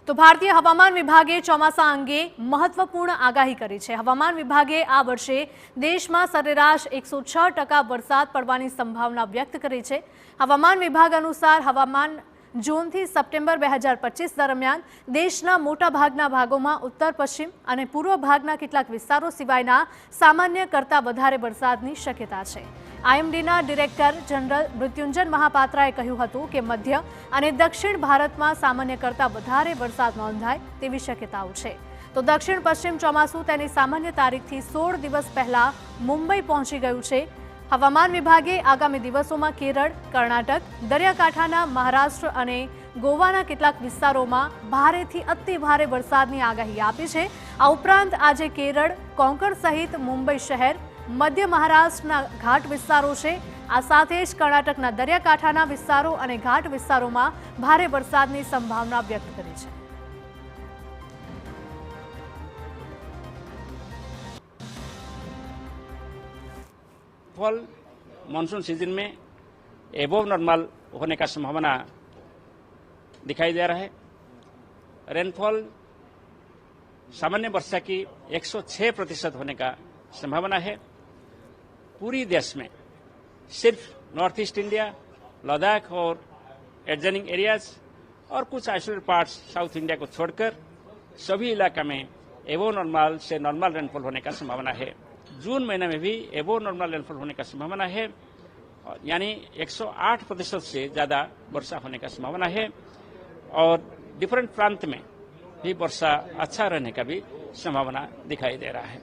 તો ભારતીય હવામાન વિભાગે ચોમાસા અંગે મહત્વપૂર્ણ આગાહી કરી છે। હવામાન વિભાગે આ વર્ષે દેશમાં સરેરાશ 106% વરસાદ પડવાની સંભાવના વ્યક્ત કરી છે। હવામાન વિભાગ અનુસાર હવામાન જૂનથી સપ્ટેમ્બર 2025 દરમિયાન દેશના મોટાભાગના ભાગોમાં ઉત્તર પશ્ચિમ અને પૂર્વ ભાગના કેટલાક વિસ્તારો સિવાયના સામાન્ય કરતાં વધારે વરસાદની શક્યતા છે। આઈએમડીના ડિરેક્ટર જનરલ મૃત્યુંજન મહાપાત્રાએ કહ્યું હતું કે મધ્ય અને દક્ષિણ ભારતમાં સામાન્ય કરતાં વધારે વરસાદ નોંધાય તેવી શક્યતાઓ છે। તો દક્ષિણ પશ્ચિમ ચોમાસું તેની સામાન્ય તારીખથી 16 દિવસ પહેલા મુંબઈ પહોંચી ગયું છે। હવામાન વિભાગે આગામી દિવસોમાં કેરળ, કર્ણાટક, દરિયાકાંઠાના મહારાષ્ટ્ર અને ગોવાના કેટલાક વિસ્તારોમાં ભારેથી અતિ ભારે વરસાદની આગાહી આપી છે। આ ઉપરાંત આજે કેરળ, કોંકણ સહિત મુંબઈ શહેર, મધ્ય મહારાષ્ટ્રના ઘાટ વિસ્તારો છે। આ સાથે જ કર્ણાટકના દરિયાકાંઠાના વિસ્તારો અને ઘાટ વિસ્તારોમાં ભારે વરસાદની સંભાવના વ્યક્ત કરી છે। फॉल मानसून सीजन में एबोव नॉर्मल होने का संभावना दिखाई दे रहा है। रेनफॉल सामान्य वर्षा की 106% होने का संभावना है। पूरी देश में सिर्फ नॉर्थ ईस्ट इंडिया, लद्दाख और एडजॉइनिंग एरियाज और कुछ आइसोलेटेड पार्ट्स साउथ इंडिया को छोड़कर सभी इलाका में एबोव नॉर्मल से नॉर्मल रेनफॉल होने का संभावना है। जून महीने में भी एबोव नॉर्मल रेनफॉल होने का संभावना है, यानी 108% से ज़्यादा वर्षा होने का संभावना है। और डिफरेंट प्रांत में भी वर्षा अच्छा रहने का भी संभावना दिखाई दे रहा है।